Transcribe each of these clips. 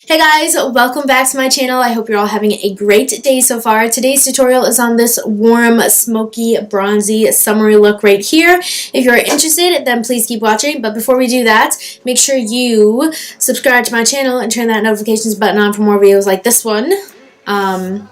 Hey guys, welcome back to my channel. I hope you're all having a great day so far. Today's tutorial is on this warm, smoky, bronzy, summery look right here. If you're interested, then please keep watching. But before we do that, make sure you subscribe to my channel and turn that notifications button on for more videos like this one. I'm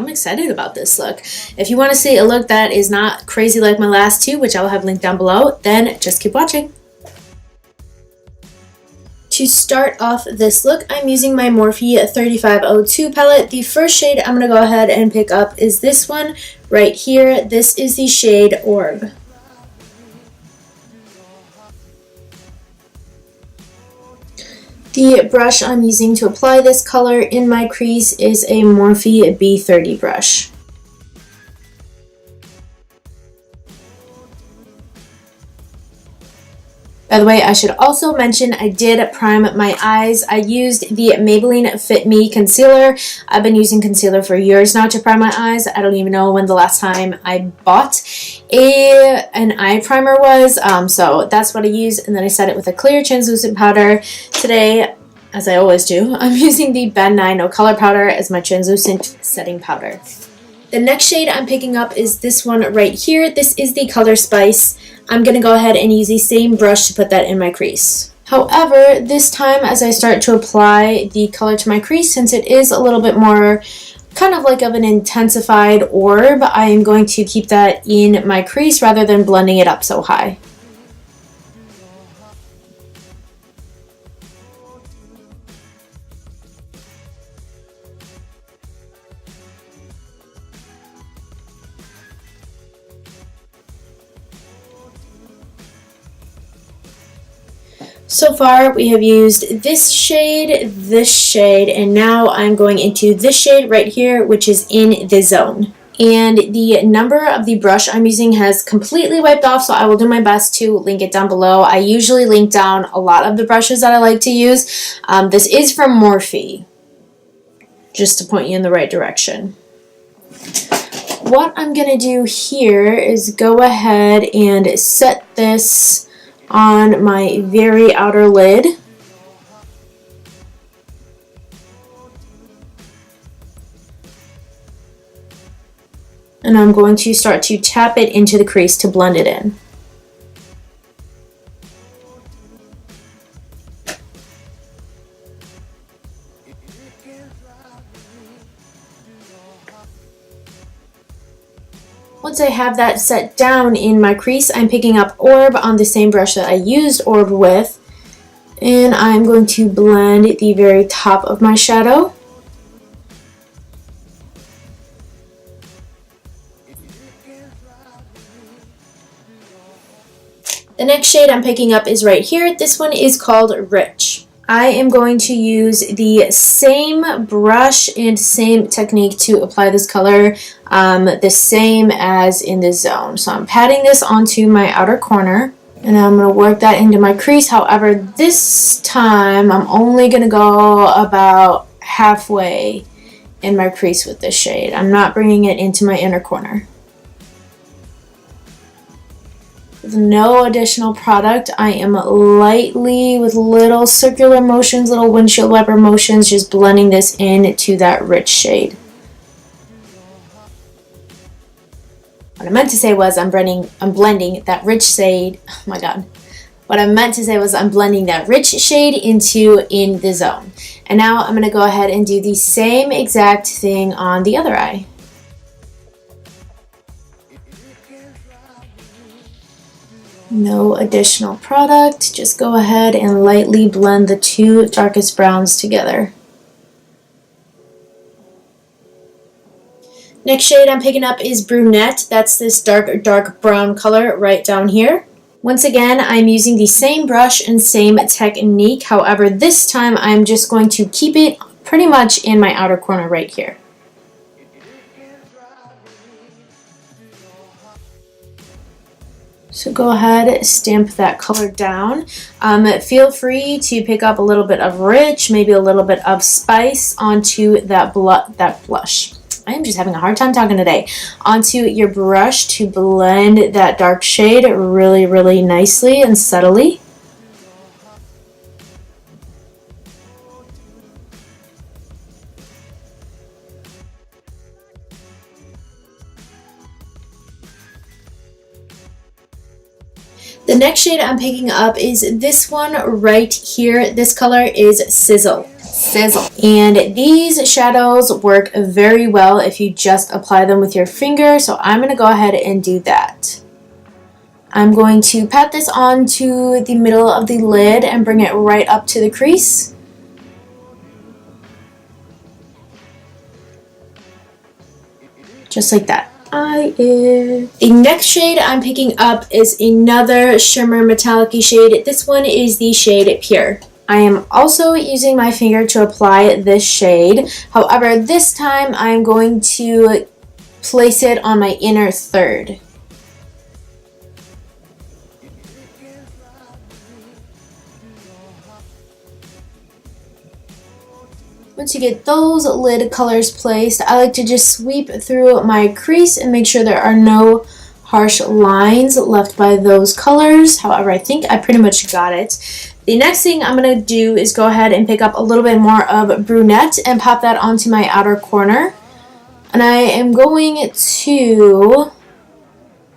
excited about this look. If you want to see a look that is not crazy like my last two, which I'll have linked down below, then just keep watching. To start off this look, I'm using my Morphe 35O2 palette. The first shade I'm going to go ahead and pick up is this one right here. This is the shade Orb. The brush I'm using to apply this color in my crease is a Morphe B30 brush. By the way, I should also mention I did prime my eyes. I used the Maybelline Fit Me concealer. I've been using concealer for years now to prime my eyes. I don't even know when the last time I bought an eye primer was. So that's what I used, and then I set it with a clear translucent powder. Today, as I always do, I'm using the Ben 9 No Color Powder as my translucent setting powder. The next shade I'm picking up is this one right here. This is the color Spice. I'm going to go ahead and use the same brush to put that in my crease. However, this time as I start to apply the color to my crease, since it is a little bit more kind of like of an intensified orb, I am going to keep that in my crease rather than blending it up so high. So far, we have used this shade, and now I'm going into this shade right here, which is in the zone. And the number of the brush I'm using has completely wiped off, so I will do my best to link it down below. I usually link down a lot of the brushes that I like to use. This is from Morphe, just to point you in the right direction. What I'm going to do here is go ahead and set this on my very outer lid. And I'm going to start to tap it into the crease to blend it in. Once I have that set down in my crease, I'm picking up Orb on the same brush that I used Orb with, and I'm going to blend the very top of my shadow. The next shade I'm picking up is right here. This one is called Rich. I am going to use the same brush and same technique to apply this color, the same as in the zone. So I'm patting this onto my outer corner, and I'm going to work that into my crease. However, this time I'm only going to go about halfway in my crease with this shade. I'm not bringing it into my inner corner. With no additional product, I am lightly, with little circular motions, little windshield wiper motions, just blending this into that rich shade. What I meant to say was I'm blending that rich shade. Oh my god. What I meant to say was I'm blending that rich shade into in the zone. And now I'm going to go ahead and do the same exact thing on the other eye. No additional product, just go ahead and lightly blend the two darkest browns together. Next shade I'm picking up is Brunette. That's this dark brown color right down here. Once again, I'm using the same brush and same technique. However, this time I'm just going to keep it pretty much in my outer corner right here. So go ahead, stamp that color down. Feel free to pick up a little bit of Rich, maybe a little bit of Spice onto that blush. I am just having a hard time talking today. Onto your brush to blend that dark shade really, really nicely and subtly. The next shade I'm picking up is this one right here. This color is Sizzle. And these shadows work very well if you just apply them with your finger, so I'm going to go ahead and do that. I'm going to pat this onto the middle of the lid and bring it right up to the crease. Just like that. The next shade I'm picking up is another shimmer metallic-y shade. This one is the shade Pure. I am also using my finger to apply this shade. However, this time I'm going to place it on my inner third. Once you get those lid colors placed, I like to just sweep through my crease and make sure there are no harsh lines left by those colors. However, I think I pretty much got it. The next thing I'm going to do is go ahead and pick up a little bit more of brunette and pop that onto my outer corner. And I am going to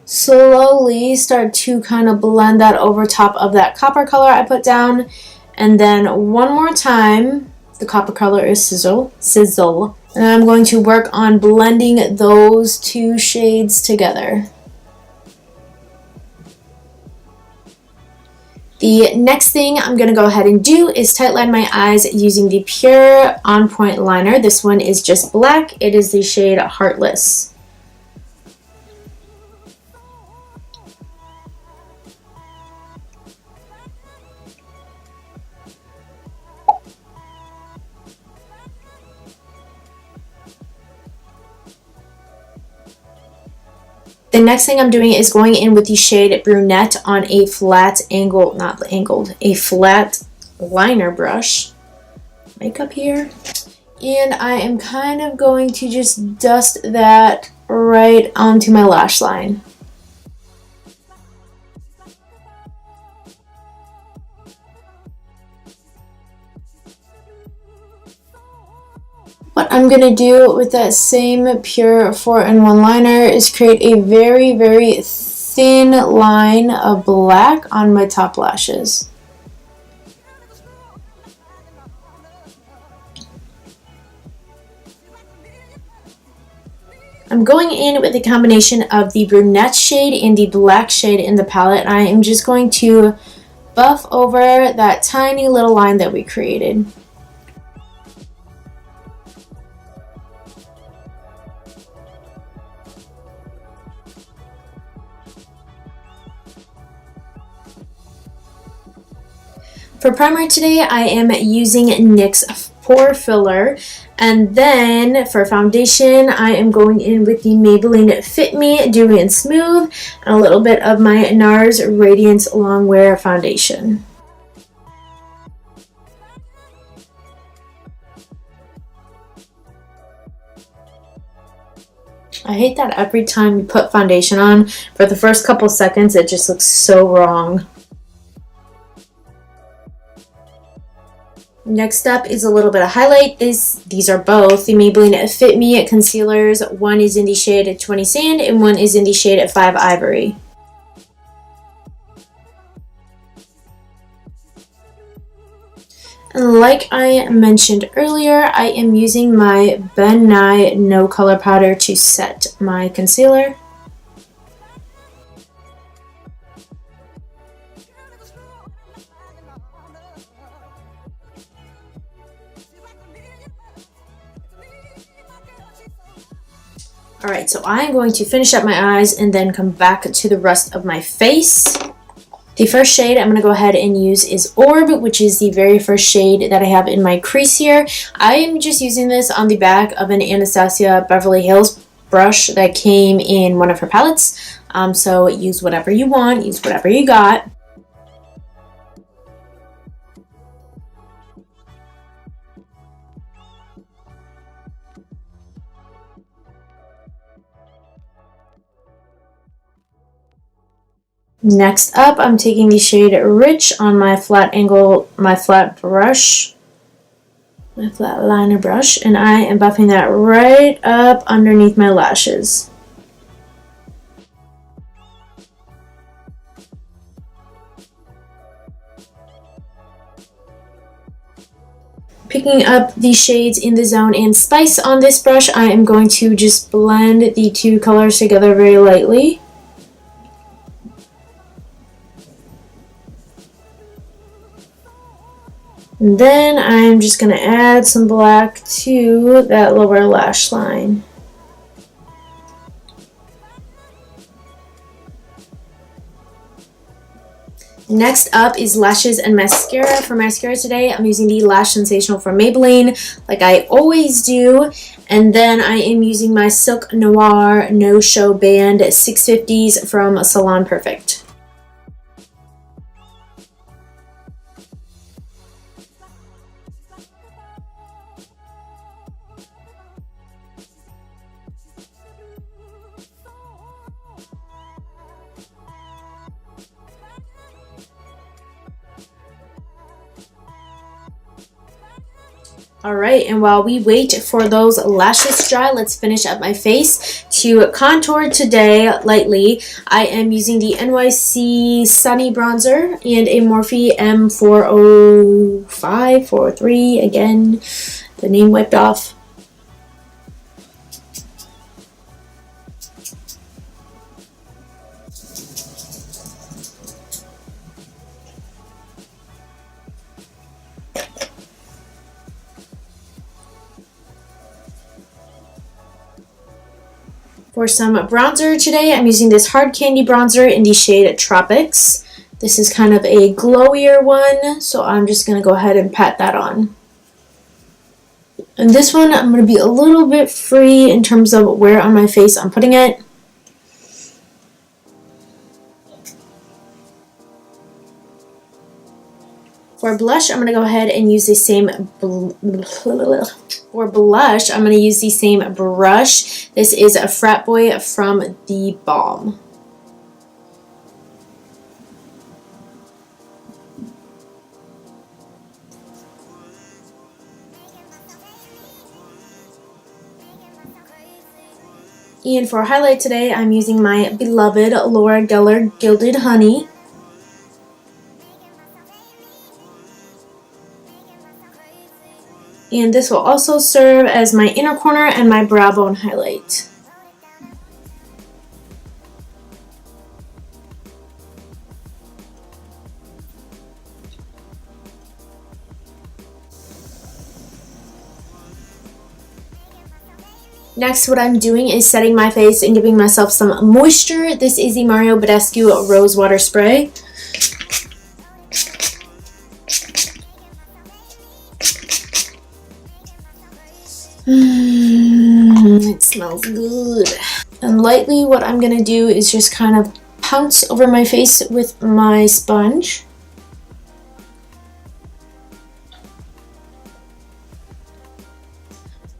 slowly start to kind of blend that over top of that copper color I put down. And then one more time, the copper color is Sizzle. And I'm going to work on blending those two shades together. The next thing I'm going to go ahead and do is tightline my eyes using the Pure On Point liner. This one is just black. It is the shade Heartless. The next thing I'm doing is going in with the shade Brunette on a flat a flat liner brush. Makeup here. And I am kind of going to just dust that right onto my lash line. What I'm going to do with that same Pure 4-in-1 liner is create a very, very thin line of black on my top lashes. I'm going in with a combination of the brunette shade and the black shade in the palette. I am just going to buff over that tiny little line that we created. For primer today, I am using NYX Pore Filler, and then for foundation, I am going in with the Maybelline Fit Me Dewy and Smooth, and a little bit of my NARS Radiance Longwear foundation. I hate that every time you put foundation on, for the first couple seconds, it just looks so wrong. Next up is a little bit of highlight. These are both the Maybelline Fit Me concealers. One is in the shade 20 Sand and one is in the shade 5 Ivory. And like I mentioned earlier, I am using my Ben Nye No Color Powder to set my concealer. Alright, so I'm going to finish up my eyes and then come back to the rest of my face. The first shade I'm going to go ahead and use is Orb, which is the very first shade that I have in my crease here. I am just using this on the back of an Anastasia Beverly Hills brush that came in one of her palettes. So use whatever you want, use whatever you got. Next up, I'm taking the shade Rich on my flat liner brush, and I am buffing that right up underneath my lashes. picking up the shades in the Zone and Spice on this brush, I am going to just blend the two colors together very lightly. And then I'm just going to add some black to that lower lash line. Next up is lashes and mascara. For mascara today, I'm using the Lash Sensational from Maybelline, like I always do. And then I am using my Silk Noir No Show Band 650s from Salon Perfect. Alright, and while we wait for those lashes to dry, let's finish up my face. To contour today lightly, I am using the NYC Sunny Bronzer and a Morphe M405, 403, again, the name wiped off. For some bronzer today, I'm using this Hard Candy Bronzer in the shade Tropics. This is kind of a glowier one, so I'm just going to go ahead and pat that on. And this one, I'm going to be a little bit free in terms of where on my face I'm putting it. For blush, I'm going to go ahead and use the same brush. This is a Frat Boy from The Balm. And for highlight today, I'm using my beloved Laura Geller Gilded Honey. And this will also serve as my inner corner and my brow bone highlight. Next, what I'm doing is setting my face and giving myself some moisture. This is the Mario Badescu Rose Water Spray. It smells good. And lightly, what I'm going to do is just kind of pounce over my face with my sponge.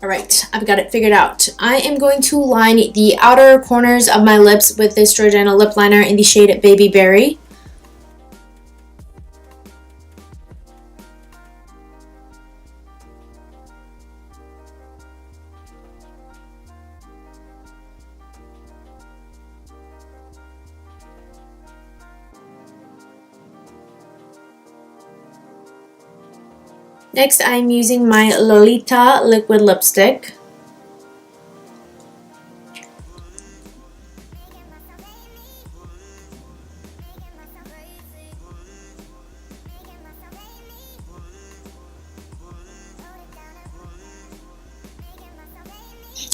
Alright, I've got it figured out. I am going to line the outer corners of my lips with this Georgiana lip liner in the shade Baby Berry. Next, I'm using my Lolita liquid lipstick.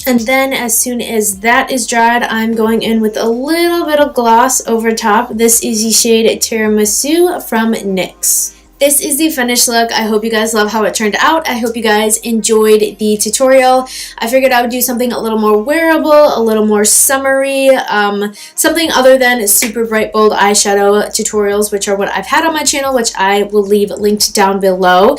And then as soon as that is dried, I'm going in with a little bit of gloss over top. This is the shade Tiramisu from NYX. This is the finished look. I hope you guys love how it turned out. I hope you guys enjoyed the tutorial. I figured I would do something a little more wearable, a little more summery, something other than super bright bold eyeshadow tutorials, which are what I've had on my channel, which I will leave linked down below.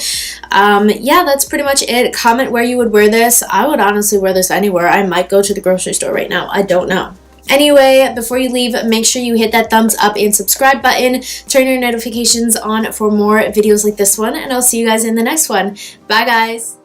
Yeah, that's pretty much it. Comment where you would wear this. I would honestly wear this anywhere. I might go to the grocery store right now. I don't know. Anyway, before you leave, make sure you hit that thumbs up and subscribe button. Turn your notifications on for more videos like this one, and I'll see you guys in the next one. Bye, guys.